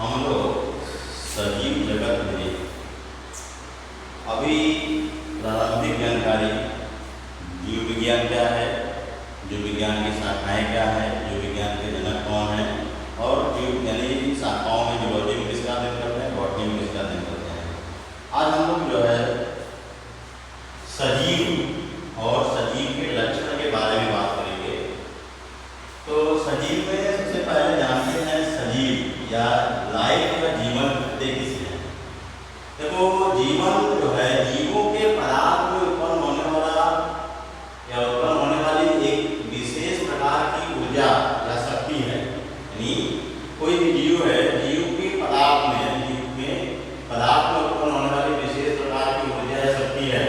हम लोग सजीव जगत में अभी प्रारंभिक जानकारी, जीव विज्ञान क्या है, जीव विज्ञान की शाखाएं क्या है, जीव विज्ञान के जनक कौन है, और जीव यानी शाखाओं में जूलॉजी में किसका अध्ययन करते हैं, बॉटनी में किसका अध्ययन करते हैं। आज हम लोग जो है सजीव और सजीव के लक्षण के बारे में बात करेंगे। तो सजीव में सबसे पहले जानते हैं सजीव या लाइफ या जीवन कहते किसे हैं। देखो जीवन जो है जीवों के पदार्थ में उत्पन्न होने वाला या उत्पन्न होने वाली एक विशेष प्रकार की ऊर्जा या शक्ति है। यानी कोई भी जीव है, जीव के पदार्थ में, जीव में पदार्थ में उत्पन्न होने वाली विशेष प्रकार की ऊर्जा या शक्ति है,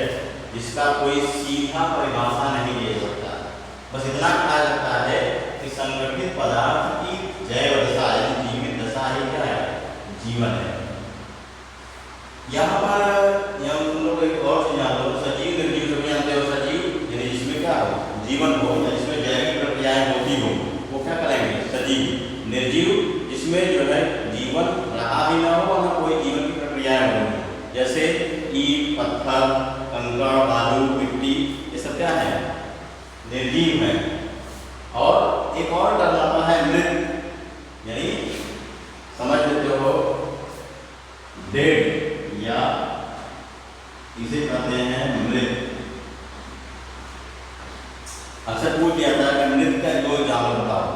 जिसका कोई सीधा परिभाषा नहीं दे सकता। बस इतना कहा जाता है कि संगठित पदार्थ की जैव दशा यानी जीवित दशा ही क्या है, जीवन है। यहाँ पर तुम लोग एक और चीज जान लो, सजीव निर्जीव सभी जानते हो। सजीव यानी जिसमें क्या हो, जीवन हो या जिसमें जैविक प्रक्रियाएं होती हो, वो क्या करेंगे, सजीव। निर्जीव जिसमें जो है जीवन रहा भी ना हो और ना कोई जीवन की प्रक्रियाएं हो, जैसे ईंट, पत्थर, कंकड़, बालू, मिट्टी, ये सब क्या है, निर्जीव है। और एक और टर्म आता है मृत, यानी समझ लेते हो डेड, या इसे कहते हैं मृत। अक्सर पूछ लिया था कि मृत का दो एग्जाम्पल बताओ,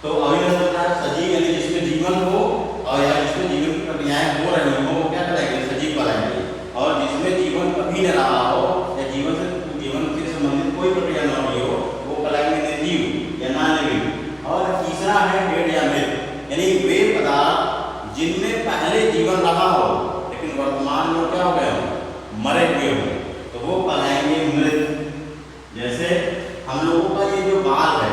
तो अभी मैंने बताया सजीव यानी जिसमें जीवन हो और या जिसमें जीवन की प्रक्रियाएं हो रही हो, वो क्या करेंगे, सजीव कहलाएंगे। और जिसमें जीवन कभी न रहा हो या जीवन से संबंधित कोई प्रक्रिया न हुई हो, वो कहलाएंगे निर्जीव या नॉन-लिविंग। और तीसरा है डेड या मृत, यानी वे पदार्थ जिनमें पहले जीवन रहा हो लेकिन वर्तमान में क्या हो गए हो, मरे हुए हो, तो वो कहलाएंगे मृत। जैसे हम लोगों का ये जो बाल है,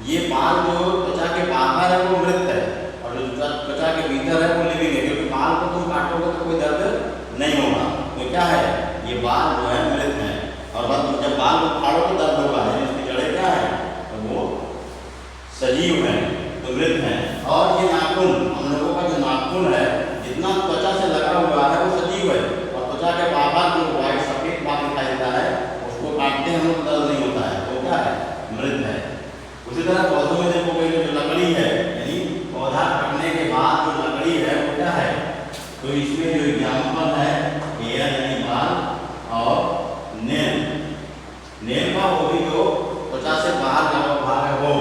ये बाल जो त्वचा के बाहर है वो मृत है, और जो त्वचा के भीतर है वो लिविंग है, क्योंकि बाल को तुम काटोगे तो कोई दर्द नहीं होगा, तो क्या है, ये बाल जो है मृत है। और बस जब बाल को फाड़ो तो दर्द होगा, इसकी जड़ें क्या है, तो वो सजीव है, तो मृत है। और ये नाखून, हम लोगों का जो नाखून है, जितना त्वचा से लगा हुआ है वो सजीव है, और त्वचा के बाहर जो व्हाइट सफेद भाग दिखाई देता है, उसको काटते हैं हम लोग दर्द नहीं होता है, वो क्या है, मृत है। उसी तरह पौधों में देखोगे जो लकड़ी है, यानी पौधा कटने के बाद जो लकड़ी है वो क्या है, तो इसमें जो एग्जाम्पल है हेयर यानी बाल, और नेल का वो भी जो त्वचा से बाहर का भाग है वो,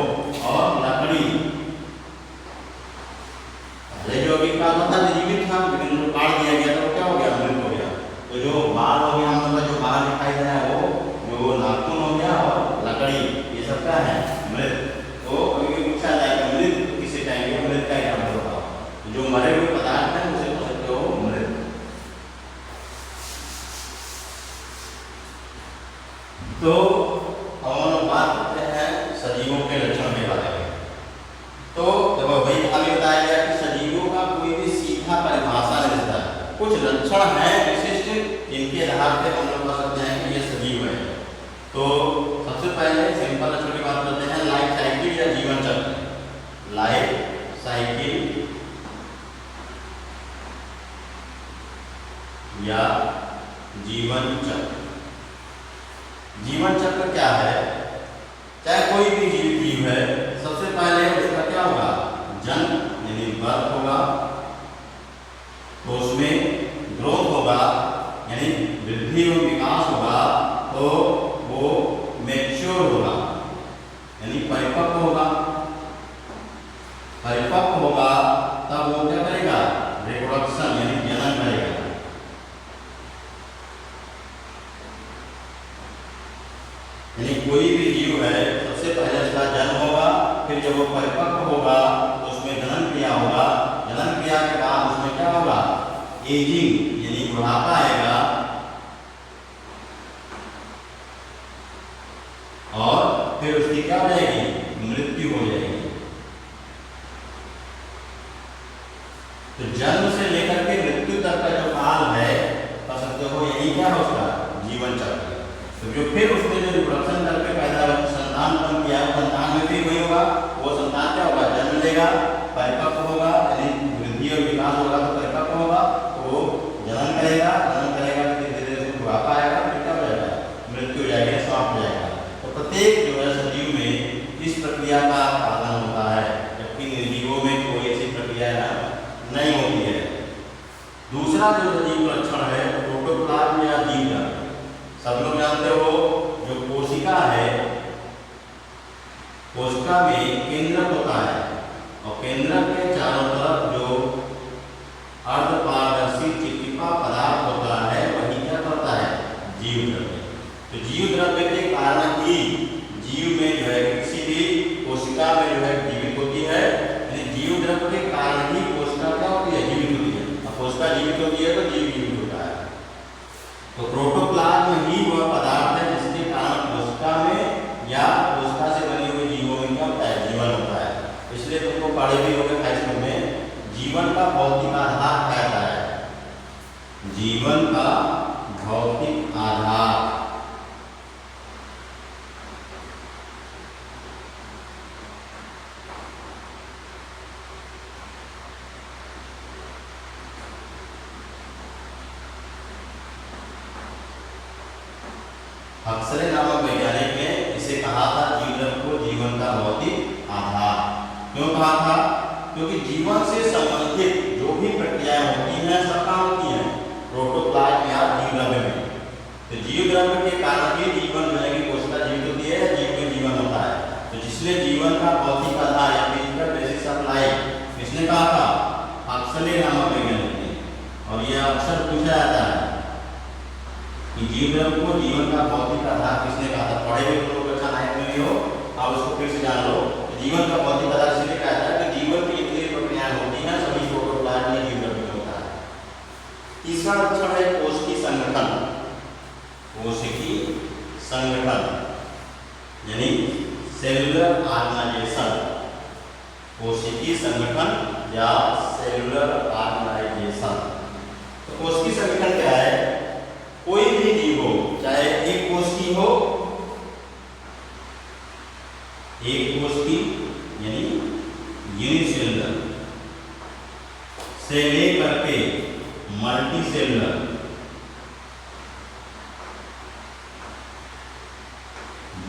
और लकड़ी जो अभी का था जीवित था लेकिन जो काट दिया गया था वो क्या हो गया, मृत हो गया। तो जो बाल हो गया, हम लोग जो बाहर दिखाई दे रहा है वो जो नाखून हो गया, और लकड़ी, ये सब क्या है, मृत। तो अभी पूछा जाएगा मृत किसे कहेंगे, मृत का एग्जाम्पल बताओ। जो मरे हुए पदार्थ है उसे कह सकते हो मृत। तो हम लोग बात करते हैं सजीवों के लक्षण के बारे में। तो देखो भाई अभी बताया गया कि सजीवों का कोई भी सीधा परिभाषा नहीं देता, कुछ लक्षण हैं विशिष्ट जिनके आधार पर हम लोग कह सकते हैं कि ये सजीव है। तो सबसे पहले सिंपल लक्षण की बात करते हैं, लाइफ साइकिल या जीवन चक्र। लाइफ साइकिल या जीवन चक्र। जीवन चक्र क्या है, चाहे कोई भी जीव है, सबसे पहले उसका क्या होगा, जन्म यानी बर्थ होगा, तो उसमें ग्रोथ होगा यानी वृद्धि और विकास होगा, तो वो मैच्योर होगा यानी परिपक्व होगा। परिपक्व होगा तब वो क्या करेगा, रिप्रोडक्शन यानी जनन करेगा। यानी कोई भी जीव है, सबसे पहले उसका जन्म होगा, फिर जब वो परिपक्व होगा तो उसमें जनन क्रिया होगा, जनन क्रिया के बाद उसमें क्या होगा, एजिंग यानी बुढ़ापा आएगा, और फिर उसकी क्या हो जाएगी, मृत्यु हो जाएगी। तो जन्म से लेकर के मृत्यु तक का जो काल है, कह सकते हो यही क्या है उसका जीवन चक्र। तो जो फिर उसने जो रिप्रोडक्शन करके पैदा संतान उत्पन्न किया, संतान में भी वही होगा, वो संतान क्या होगा, जन्म लेगा, परिपक्व होगा यानी वृद्धि और समाप्त हो जाएगा। तो प्रत्येक जो है सजीव में इस प्रक्रिया का पालन होता है, जबकि निर्जीवों में कोई ऐसी प्रक्रिया नहीं होती है। दूसरा जो सजीव लक्षण है प्रोटोप्लाज्म या जीवरंग। सब लोग जानते हो जो कोशिका है, कोशिका में केंद्रक होता है और केंद्रक के चारों तरफ जो अर्धपारदर्शी चिपचिपा पदार्थ होता है वही क्या करता है, जीव द्रव्य। तो जीव द्रव्य के कारण ही जीव में जो है किसी भी कोशिका में जो है जीवित होती है, यानी जीव द्रव्य के कारण ही कोशिका क्या होती है, जीवित होती है। अब कोशिका जीवित होती है तो जीव जीवित होता है। तो प्रोटोप्लाज्म ही वह पदार्थ है जिसके कारण कोशिका में या कोशिका से बने हुए जीवों में क्या होता है, जीवन होता है। इसलिए तुमको पढ़े भी होंगे हाई में जीवन का भौतिक आधार क्या होता है, जीवन का भौतिक आधार। हक्सले नामक वैज्ञानिक ने इसे कहा था जीवन को जीवन का भौतिक आधार। क्यों कहा था, क्योंकि जीवन से संबंधित जो भी प्रक्रियाएं होती हैं सब कहाँ होती हैं, प्रोटोप्लाज्म या जीव द्रव्य में। तो जीव द्रव्य के कारण ही जीवन जो है कि कोशिका जीवित होती है, जीव में जीवन होता है। तो जिसने जीवन का भौतिक आधार या फिजिकल बेसिस ऑफ लाइफ किसने कहा था, हक्सले नामक वैज्ञानिक ने। और यह अक्सर पूछा जाता है कि जीव द्रव्य को जीवन का भौतिक आधार किसने कहा था। पढ़े हुए लोग अच्छा नाइट में भी हो, आप उसको फिर से जान लो। जीवन का भौतिक आधार इसलिए कहा जाता है कि जीवन की जितनी प्रक्रियाएं होती हैं सभी प्रोटोप्लाज्म या जीव द्रव्य में होता है। तीसरा लक्षण है कोशिकी संगठन। कोशिकी संगठन यानी सेलुलर ऑर्गेनाइजेशन। कोशिकी संगठन या सेलुलर ऑर्गेनाइजेशन। तो कोशिकी संगठन क्या है, कोई भी जीव हो, चाहे एक कोशिकी हो, एक कोशिकी यानी यूनिसेलुलर से लेकर के multi cellular,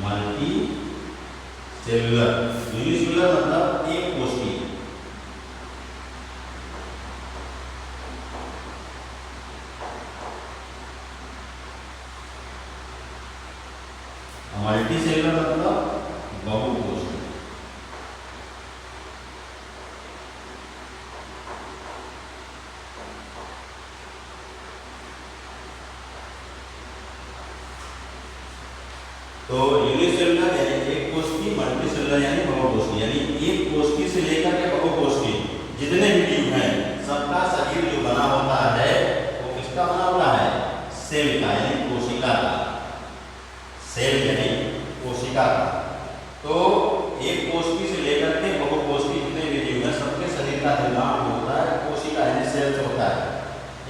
multi cellular. Unicellular मतलब एक कोशिकी, मल्टी सेलुलर मतलब बहुकोशिकीय। तो यूनिसेलुलर यानी एक कोशिकी, मल्टी सेलुलर यानी बहुकोशिकीय। यानी एक कोशिकी से लेकर के बहुकोशिकीय जितने भी जीव हैं सबका शरीर जो बना होता है वो किसका बना हुआ है, सेल का यानी कोशिका का। सेल यानी कोशिका का। तो एक कोशिकी से लेकर के बहुकोशिकीय जितने भी जीव हैं सबके शरीर का निर्माण होता है कोशिका यानी सेल से होता है।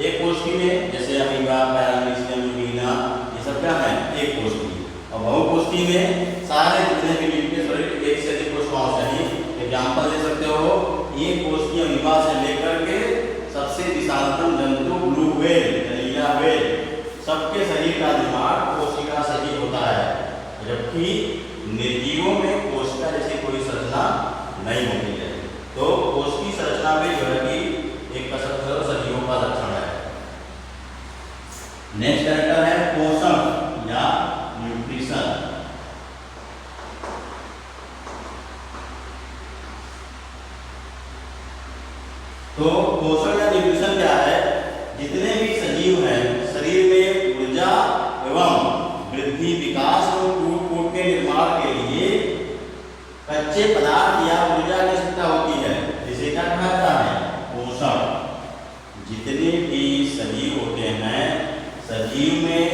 एक कोशिकी में जैसे अमीबा, पैरामीशियम, मीना, ये सब क्या है, एक कोशिकी। और बहुकोशिकीय में सारे जितने भी जीव के शरीर एक से अधिक कोशिकाओं से ही। एग्जाम्पल दे सकते हो, एक कोशिकीय अमीबा से लेकर के सबसे विशालतम जंतु ब्लू व्हेल या व्हेल सबके शरीर का निर्माण कोशिका से ही होता है। जबकि निर्जीवों में कोशिका जैसी कोई संरचना नहीं होती है। तो कोशिकी संरचना में जो है कि एक सजीवों का लक्षण है। नेक्स्ट कैरेक्टर है पोषण या न्यूट्रिशन। तो पोषण या न्यूट्रिशन क्या है, जितने भी सजीव हैं शरीर में ऊर्जा एवं वृद्धि, विकास और टूट के निर्माण के लिए कच्चे पदार्थ या ऊर्जा की आवश्यकता होती है, जिसे क्या कहा जाता है, पोषण। जितने भी सजीव होते हैं, सजीव में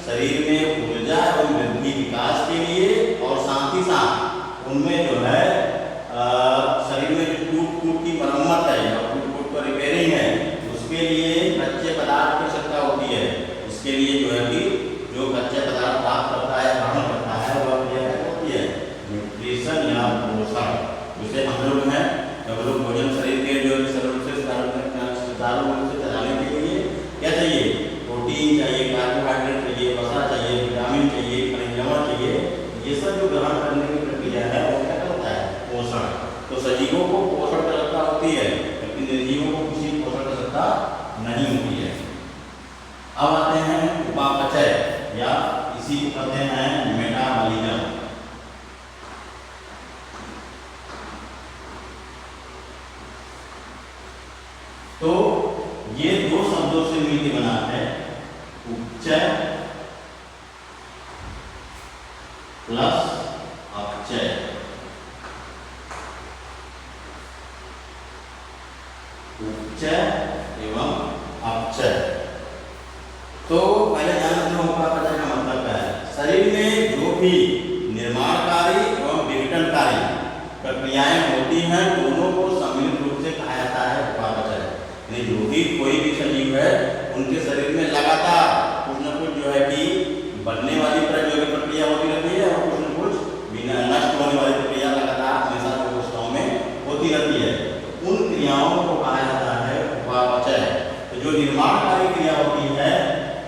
शरीर में ऊर्जा एवं वृद्धि विकास के लिए और साथ ही साथ उनमें जो है शरीर में जो टूट की मरम्मत है और टूट पर रिपेयरिंग है उसके लिए कच्चे पदार्थ की आवश्यकता होती है। इसके लिए जो है कि जो कच्चे पदार्थ प्राप्त करता है, ग्रहण करता है, वह क्रिया होती है न्यूट्रिशन या पोषण। जैसे हम लोग हैं, हम लोग भोजन शरीर के जो सुचारू रूप से चलाने के लिए क्या चाहिए, प्रोटीन चाहिए, कार्बोहाइड्रेट चाहिए, वसा चाहिए, विटामिन चाहिए, ये सब जो ग्रहण करने की प्रक्रिया है वो क्या करता है? पोषण। तो सजीवों को पोषण की आवश्यकता होती है, लेकिन निर्जीवों को किसी पोषण की आवश्यकता नहीं होती है। अब आते हैं उपापचय या इसी को कहते हैं मेटाबॉलिज्म। तो ये दो शब्दों से मिलकर बना है उपचय प्लस अपचय। उपचय एवं अपचय। तो पहले जान लेते हैं उपापचय का मतलब क्या है। शरीर में जो भी निर्माणकारी एवं विघटनकारी प्रक्रियाएं होती हैं दोनों को सम्मिलित रूप से कहा जाता है उपापचय। यानी जो भी कोई भी सजीव है उनके शरीर में लगातार कुछ न कुछ जो है कि बनने वाली प्रक्रिया होती रहती है और कुछ न कुछ बिना नष्ट होने वाली प्रक्रिया लगातार हमेशा कोशिकाओं में होती रहती है। उन क्रियाओं को कहा जाता है उपापचय। तो जो निर्माणकारी क्रिया होती है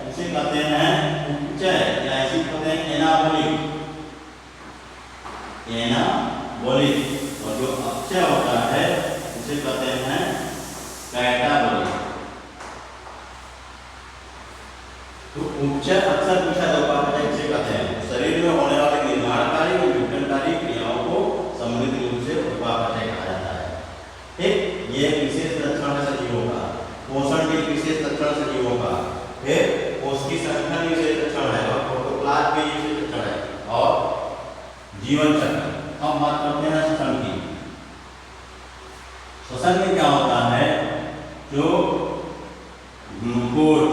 उसे कहते हैं उपचय या इसी को कहते हैं एनाबॉलिक। और जो अपचय होता है उसे कहते हैं कैटाबॉलिक। तो उपचय अक्सर पूछा जाता है उपापचय किसे कहते हैं। शरीर में होने वाले निर्माणकारी और विघटनकारी क्रियाओं को सम्मिलित रूप से उपापचय कहा जाता है। ठीक, ये विशेष लक्षण है सजीवों का। पोषण के विशेष लक्षण सजीवों का, फिर कोशिकीय संगठन विशेष लक्षण है और प्रोटोप्लाज्म के विशेष लक्षण है और जीवन चक्र। अब बात करते हैं श्वसन की। श्वसन में क्या होता है? जो ग्लूकोज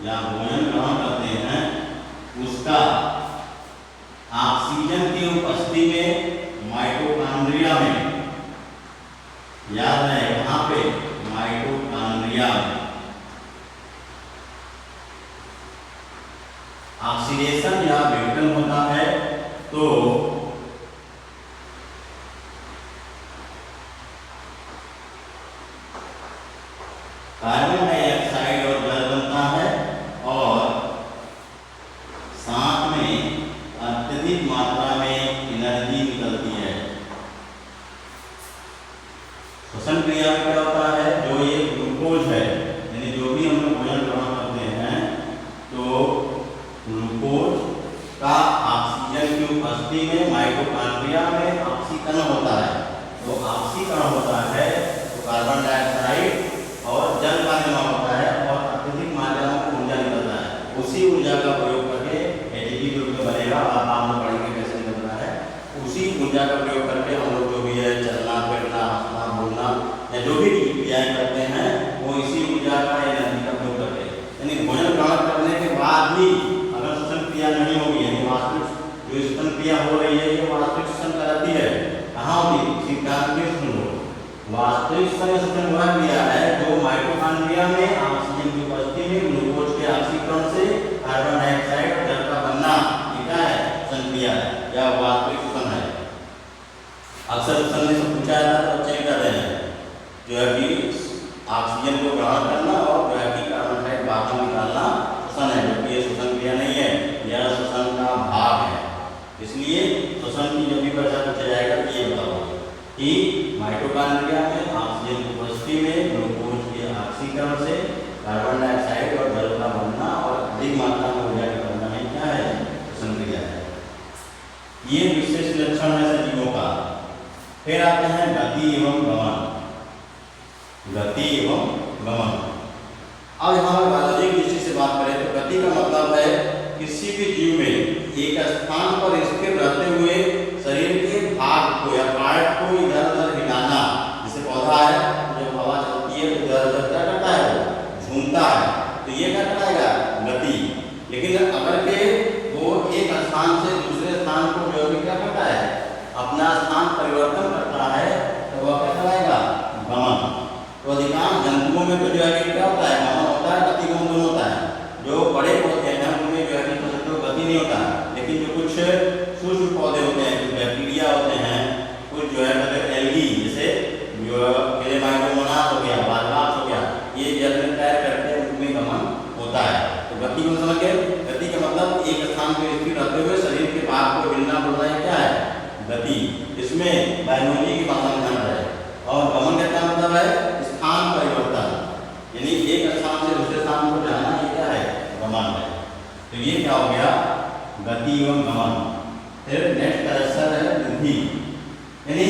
या भोजन ग्रहण करते हैं उसका ऑक्सीजन की उपस्थिति में माइटोकॉन्ड्रिया में, याद रहे कहां पे? माइटोकॉन्ड्रिया में ऑक्सीडेशन या विघटन होता है। तो कार्बन डाइऑक्साइड और जल बनता है और साथ में अत्यधिक मात्रा में एनर्जी निकलती है। श्वसन क्रिया में क्या होता है? जो ये ग्लूकोज है यानी जो भी हम लोग भोजन ग्रहण करते हैं तो ग्लूकोज का ऑक्सीजन की उपस्थिति में माइटोकॉन्ड्रिया में ऑक्सीकरण होता है। तो ऑक्सीकरण होता है तो कार्बन डाइऑक्साइड और जल का निर्माण होता है और अत्यधिक मात्रा में ऊर्जा निकलता है। उसी ऊर्जा का प्रयोग करके एटीपी के रूप में बनेगा। आप लोग पढ़ेंगे कैसे निकलता है। उसी ऊर्जा का प्रयोग करके हम लोग जो भी है चलना फिरना हंसना बोलना या जो भी क्रियाएं करते हैं वो इसी ऊर्जा का एनर्जी का प्रयोग करते हैं। यानी भोजन ग्रहण करने के बाद भी अगर श्वसन क्रिया नहीं होगी, यानी वास्तविक जो श्वसन क्रिया हो रही है ये वास्तविक श्वसन कराती है। कहाँ होगी? सिद्धांत में सुन लो। वास्तविक श्वसन वह क्रिया है जो माइटोकॉन्ड्रिया में ऑक्सीजन की उपस्थिति में ग्लूकोज के ऑक्सीकरण से कार्बन डाइऑक्साइड और जल का बनना, ये क्या है? श्वसन क्रिया है या वास्तविक श्वसन है। अक्सर श्वसन में से पूछा जाता है तो बच्चे कहते हैं जो है कि ऑक्सीजन को ग्रहण करना और जो है कि कार्बन डाइऑक्साइड बाहर निकालना श्वसन है, जबकि ये श्वसन क्रिया नहीं है, यह श्वसन का भाग है। इसलिए श्वसन की जब भी परीक्षा पूछा जाएगा तो ये बताओ कि माइटोकॉन्ड्रिया में ऑक्सीजन की उपस्थिति में ग्लूकोज के ऑक्सीकरण से कार्बन डाइऑक्साइड और जल का बनना और अधिक मात्रा में ऊर्जा निकलना ही क्या है? श्वसन क्रिया है। ये विशेष लक्षण है सजीवों का। फिर आते हैं गति एवं गमन। गति एवं गमन। अब यहाँ पर बायोलॉजी की दृष्टि से बात करें तो गति का मतलब है किसी भी जीव में एक स्थान पर स्थिर रहते हुए शरीर के भाग को या पार्ट को इधर उधर हिलाना। जैसे पौधा है जब हवा चलती है तो इधर उधर क्या करता है? वो झूमता है। तो ये क्या कराएगा? गति। लेकिन अगर के वो एक स्थान से दूसरे स्थान को जो भी क्या करता है? अपना स्थान परिवर्तन करता है तो वह क्या कराएगा? गमन। तो अधिकांश जंतुओं में तो जो है क्या होता है? गमन होता है, गति गमन दोनों होता है। जो बड़े पौधे हैं उनमें जो है कि गति नहीं होता, लेकिन जो कुछ सूक्ष्म पौधे होते हैं, कुछ बैक्टीरिया होते हैं, कुछ जो है मतलब एल्गी जैसे जो केलेमाइटोमोनास हो गया, बालवास हो गया, ये जल में तैर करके उनमें गमन होता है। तो गति को समझ गए? गति का मतलब एक स्थान पर स्थिर रहते हुए शरीर के भाग को हिलना जिसमें बायोलॉजी की भाषा में ध्यान रहे। और गमन का क्या मतलब है? स्थान परिवर्तन, यानी एक स्थान से दूसरे स्थान पर जाना, ये क्या है? गमन है। तो ये क्या हो गया? गति एवं गमन। फिर नेक्स्ट क्वेश्चन है वृद्धि, यानी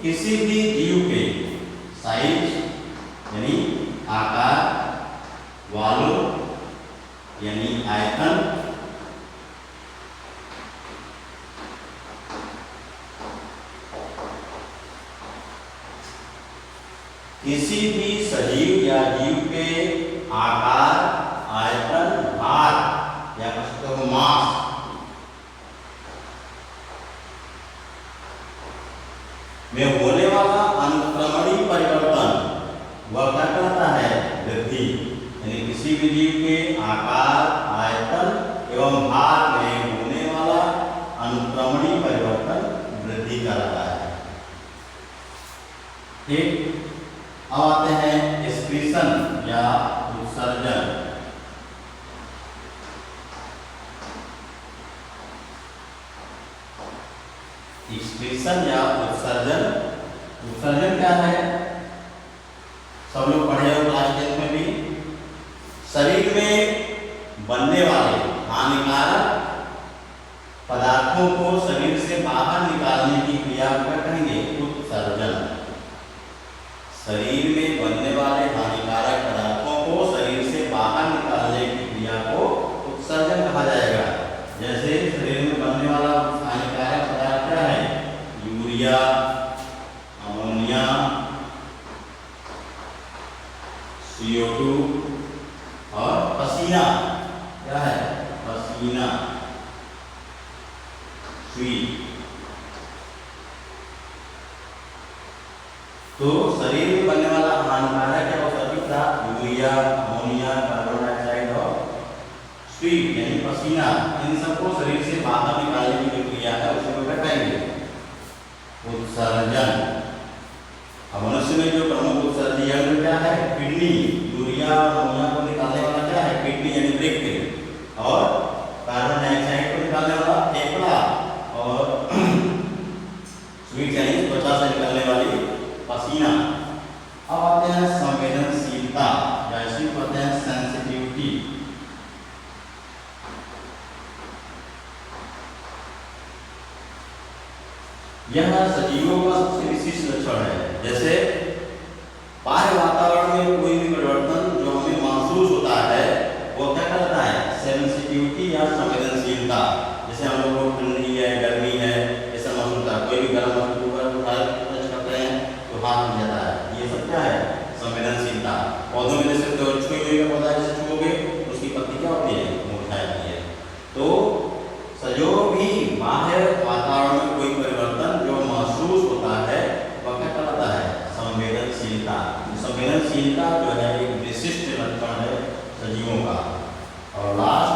किसी भी जीव के साइज यानी आकार, वॉल्यूम यानी आयतन, किसी भी सजीव या जीव के आकार, आयतन, भार या कह सकते हो मास में होने वाला अनुक्रमणीय परिवर्तन वह क्या कहलाता है? वृद्धि। यानी किसी भी जीव के आकार, आयतन एवं भार में होने वाला अनुक्रमणीय परिवर्तन वृद्धि कहलाता है। ठीक, अब आते हैं एक्सक्रीशन या उत्सर्जन। एक्सक्रीशन या उत्सर्जन, उत्सर्जन क्या है? सब लोग पढ़े हो क्लास 10 में भी। शरीर में बनने वाले हानिकारक पदार्थों को शरीर से बाहर निकालने की क्रिया को क्या कहेंगे? उत्सर्जन। शरीर में बनने वाले हानिकारक पदार्थों को शरीर से बाहर निकालने की क्रिया को उत्सर्जन कहा जाएगा। जैसे शरीर में बनने वाला हानिकारक पदार्थ क्या है? यूरिया, अमोनिया, CO2 और पसीना। क्या है? पसीना, सुई। तो शरीर में बनने वाला हानिकारक है वो सभी पदार्थ यूरिया, अमोनिया, कार्बन डाइऑक्साइड और सुई यानी पसीना, इन सबको शरीर से बाहर निकालने की जो क्रिया है उसे क्या कहेंगे? उत्सर्जन। अब मनुष्य में जो प्रमुख उत्सर्जी अंग क्या है? किडनी। यूरिया और अमोनिया को निकालने वाला क्या है? किडनी यानी वृक्क। और कार्बन डाइऑक्साइड को निकालने वाला फेफड़ा, और सुई यानी त्वचा से निकलने वाली पसीना। अब आते हैं संवेदनशीलता, जैसे कहते हैं सेंसिटिविटी। यह सजीवों का सबसे विशिष्ट लक्षण है। जैसे बाह्य वातावरण में कोई भी परिवर्तन जो हमें महसूस होता है वो क्या कहलाता है? सेंसिटिविटी या संवेदनशीलता। जैसे हम लोग को ठंडी है, गर्मी है, ऐसा महसूस होता है। कोई भी गर्म वस्तु हाथ में जाता है, ये सब क्या है? संवेदनशीलता। पौधों में जैसे तो छुई हुई का पौधा जैसे छुओगे उसकी पत्ती क्या होती है? मुरझा जाती है। तो जो भी बाह्य वातावरण में कोई परिवर्तन जो महसूस होता है वह क्या कहलाता है? संवेदनशीलता। संवेदनशीलता जो है एक विशिष्ट लक्षण है सजीवों का। और लास्ट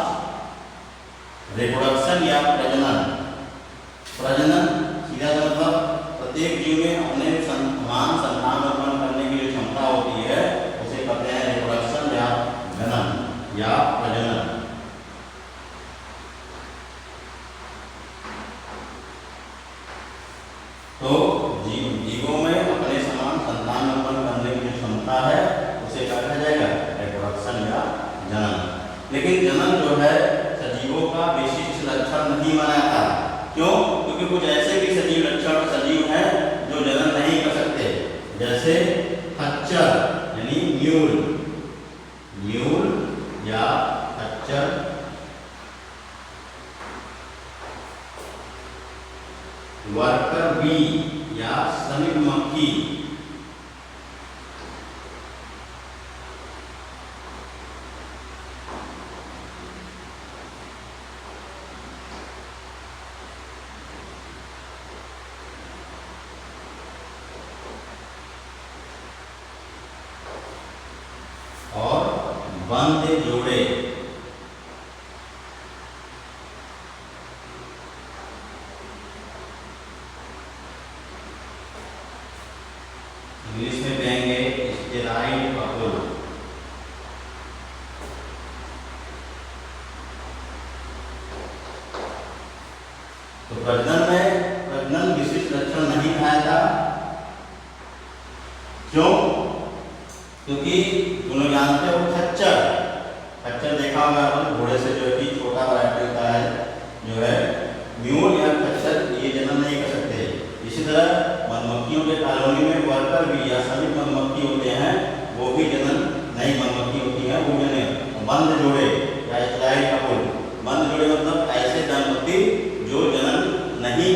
रिप्रोडक्शन या प्रजनन। प्रजनन सीधा मतलब प्रत्येक जीव में अपने समान संतान उत्पन्न करने की जो क्षमता होती है उसे कहते हैं रिप्रोडक्शन या जनन या प्रजनन। तो जीवों में अपने समान संतान उत्पन्न करने की जो क्षमता है उसे क्या कहा जाएगा? रिप्रोडक्शन या जनन। लेकिन जनन जो है सजीवों का विशिष्ट लक्षण नहीं माना जाता। क्यों? क्योंकि कुछ ऐसे भी सजीव हैं जो जनन नहीं कर सकते। जैसे खच्चर यानी म्यूल, म्यूल या खच्चर, वर्कर बी या श्रमिक मक्खी, बंद जोड़े। इंग्लिश में कहेंगे स्टेराइल कपल। तो प्रजनन जनन विशिष्ट लक्षण नहीं पाया था। क्यों? क्योंकि तुम लोग जानते हो खच्चर, खच्चर देखा होगा अपन, घोड़े से जो है छोटा वैरायटी होता है जो है म्यूल या खच्चर, ये जनन नहीं कर सकते। इसी तरह मधुमक्खियों के कॉलोनी में वर्कर भी या सभी मधुमक्खी होते हैं, वो भी जनन नहीं, मधुमक्खी होती है वो जनन बंद जोड़े या इस्राइल कपूर, बंद जोड़े मतलब ऐसे दंपति जो जनन नहीं,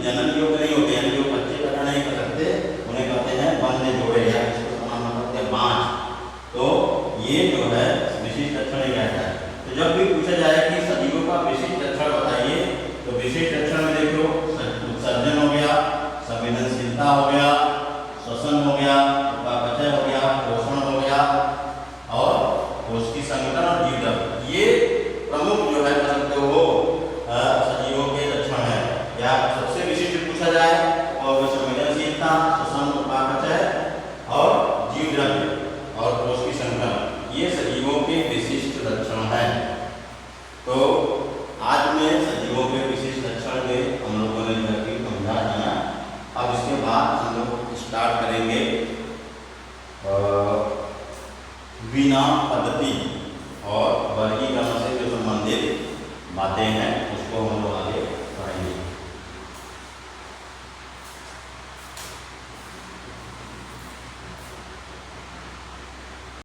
जनन योग्य नहीं होते, यानी जो बच्चे पैदा नहीं कर सकते, उन्हें कहते हैं बंद जोड़े या इसको समान कहते हैं बांझ। तो ये जो है विशिष्ट लक्षण ही कहता है। तो जब भी पूछा जाए कि सजीवों का विशिष्ट लक्षण बताइए, तो विशिष्ट लक्षण में देखो उत्सर्जन हो गया, संवेदनशीलता हो गया, श्वसन हो गया, उपापचय हो गया, पोषण हो गया और कोशिकी संगठन और जीवदत्त, ये प्रमुख जो है कह सकते हो सजीवों के लक्षण है। या सबसे विशिष्ट पूछा जाए और संवेदनशीलता, श्वसन, उपापचय और जीवदत्त और कोशिकी संगठन, ये सजीवों के विशिष्ट लक्षण हैं। तो आज में सजीवों के विशिष्ट लक्षण में हम लोगों ने समझा जाना। अब इसके बाद हम लोग स्टार्ट करेंगे वीना पद्धति और वर्गीकरण से जो संबंधित बातें हैं